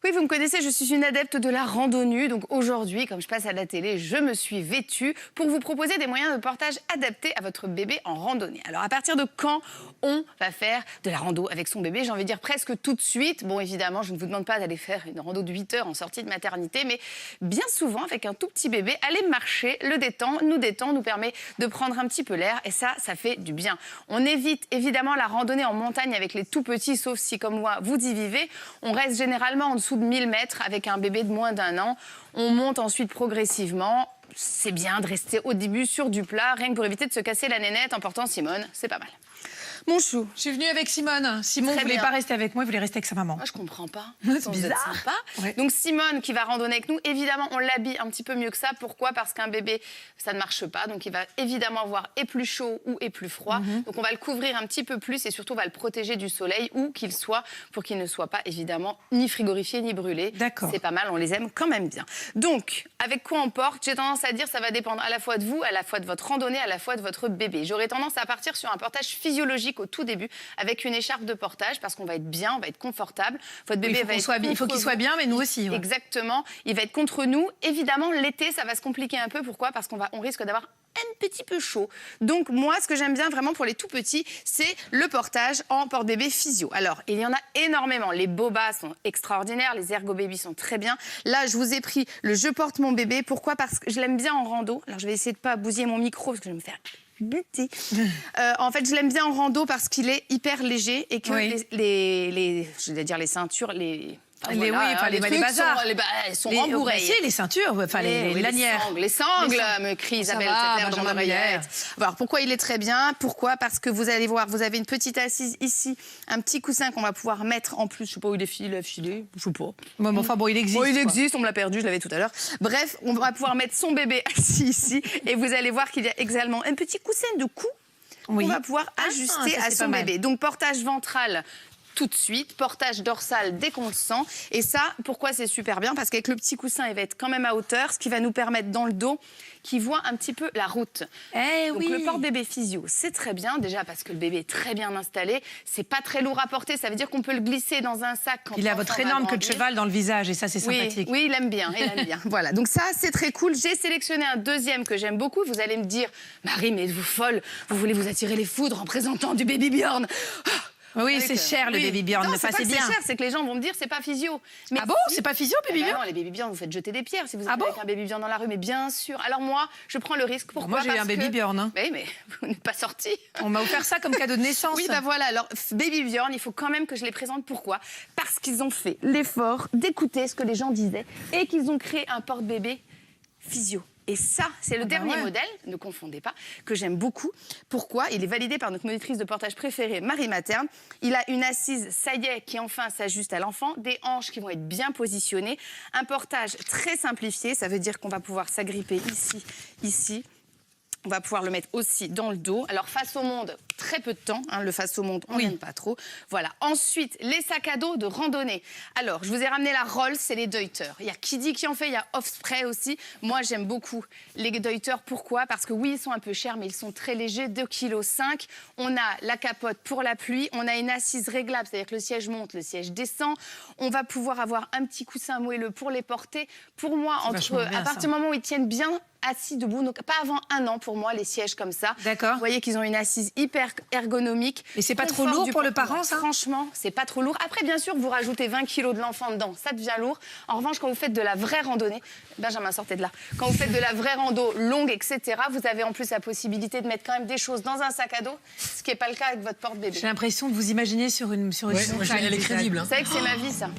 Oui, vous me connaissez, je suis une adepte de la randonnée. Donc aujourd'hui, comme je passe à la télé, je me suis vêtue pour vous proposer des moyens de portage adaptés à votre bébé en randonnée. Alors à partir de quand on va faire de la rando avec son bébé? J'ai envie de dire presque tout de suite. Bon, évidemment, je ne vous demande pas d'aller faire une rando de 8 heures en sortie de maternité, mais bien souvent, avec un tout petit bébé, aller marcher le détend, nous permet de prendre un petit peu l'air et ça fait du bien. On évite évidemment la randonnée en montagne avec les tout petits, sauf si, comme moi, vous y vivez. On reste généralement en dessous de 1000 mètres avec un bébé de moins d'1 an. On monte ensuite progressivement. C'est bien de rester au début sur du plat, rien que pour éviter de se casser la nénette en portant Simone. C'est pas mal. Mon chou. Je suis venue avec Simone. Simone ne voulait pas rester avec moi, il voulait rester avec sa maman. Moi, je comprends pas. C'est bizarre. Ouais. Donc Simone qui va randonner avec nous, évidemment, on l'habille un petit peu mieux que ça. Pourquoi? Parce qu'un bébé, ça ne marche pas. Donc il va évidemment avoir et plus chaud ou et plus froid. Donc on va le couvrir un petit peu plus et surtout on va le protéger du soleil où qu'il soit pour qu'il ne soit pas évidemment ni frigorifié ni brûlé. D'accord. C'est pas mal, on les aime quand même bien. Donc avec quoi on porte? J'ai tendance à dire ça va dépendre à la fois de vous, à la fois de votre randonnée, à la fois de votre bébé. J'aurais tendance à partir sur un portage physiologique au tout début avec une écharpe de portage parce qu'on va être bien, on va être confortable. Votre bébé il faut qu'il soit bien, mais nous aussi. Ouais. Exactement. Il va être contre nous. Évidemment, l'été, ça va se compliquer un peu. Pourquoi? Parce on risque d'avoir un petit peu chaud. Donc moi, ce que j'aime bien vraiment pour les tout petits, c'est le portage en porte-bébé physio. Alors, il y en a énormément. Les Boba sont extraordinaires, les Ergo Baby sont très bien. Là, je vous ai pris le Je porte mon bébé. Pourquoi? Parce que je l'aime bien en rando. Alors, je vais essayer de pas bousiller mon micro parce que je vais me faire buter. En fait, je l'aime bien en rando parce qu'il est hyper léger et que je vais dire les ceintures, les bazars. Elles sont rembourrées. Les ceintures, les lanières. Les sangles, me crie Isabelle Tetler dans l'oreillette. Alors, pourquoi il est très bien? Pourquoi? Parce que vous allez voir, vous avez une petite assise ici, un petit coussin qu'on va pouvoir mettre en plus. Je sais pas où il est filé, je sais pas. Enfin bon, il existe. Bon, il existe, on me l'a perdu, je l'avais tout à l'heure. Bref, on va pouvoir mettre son bébé assis ici et vous allez voir qu'il y a également un petit coussin de cou qu'on va pouvoir ajuster à son bébé. Donc, portage ventral tout de suite, portage dorsal dès qu'on le sent. Et ça, pourquoi c'est super bien? Parce qu'avec le petit coussin, il va être quand même à hauteur, ce qui va nous permettre dans le dos qu'il voit un petit peu la route. Donc le porte-bébé physio, c'est très bien, déjà parce que le bébé est très bien installé, c'est pas très lourd à porter, ça veut dire qu'on peut le glisser dans un sac. Quand il a votre énorme queue de cheval dans le visage et ça, c'est sympathique. Oui, il aime bien, Voilà, donc ça, c'est très cool. J'ai sélectionné un deuxième que j'aime beaucoup. Vous allez me dire, Marie, mais êtes-vous folle? Vous voulez vous attirer les foudres en présentant du Baby Bjorn? Oui, c'est cher le Baby Bjorn, non, c'est pas que bien. C'est cher, c'est que les gens vont me dire c'est pas physio. Mais ah bon, c'est pas physio Baby Bjorn? Non, les Baby Bjorn, vous faites jeter des pierres si vous êtes avec un Baby Bjorn dans la rue, mais bien sûr. Alors moi, je prends le risque. Pourquoi? Moi, j'ai eu un Baby Bjorn. Hein. Oui, mais vous n'êtes pas sorti. On m'a offert ça comme cadeau de naissance. Oui, voilà. Alors, Baby Bjorn, il faut quand même que je les présente. Pourquoi? Parce qu'ils ont fait l'effort d'écouter ce que les gens disaient et qu'ils ont créé un porte-bébé physio. Et ça, c'est le dernier modèle, ne confondez pas, que j'aime beaucoup. Pourquoi? Il est validé par notre monitrice de portage préférée, Marie Materne. Il a une assise, ça y est, qui enfin s'ajuste à l'enfant, des hanches qui vont être bien positionnées, un portage très simplifié, ça veut dire qu'on va pouvoir s'agripper ici. On va pouvoir le mettre aussi dans le dos. Alors, face au monde, très peu de temps. Le face au monde, on n'aime pas trop. Voilà. Ensuite, les sacs à dos de randonnée. Alors, je vous ai ramené la Rolls et les Deuter. Il y a Kiddy qui en fait, il y a Offspray aussi. Moi, j'aime beaucoup les Deuter. Pourquoi? Parce que oui, ils sont un peu chers, mais ils sont très légers, 2,5 kg. On a la capote pour la pluie. On a une assise réglable, c'est-à-dire que le siège monte, le siège descend. On va pouvoir avoir un petit coussin moelleux pour les porter. Pour moi, à partir du moment où ils tiennent bien assis debout, donc pas avant 1 an pour moi, les sièges comme ça. D'accord. Vous voyez qu'ils ont une assise hyper ergonomique. Et c'est pas trop lourd pour le parent, ça? Franchement, c'est pas trop lourd. Après, bien sûr, vous rajoutez 20 kilos de l'enfant dedans, ça devient lourd. En revanche, quand vous faites de la vraie randonnée, Benjamin, sortez de là. Quand vous faites de la vraie rando longue, etc., vous avez en plus la possibilité de mettre quand même des choses dans un sac à dos, ce qui n'est pas le cas avec votre porte-bébé. J'ai l'impression de vous imaginer sur une elle est crédible. Vous savez que c'est ma vie, ça.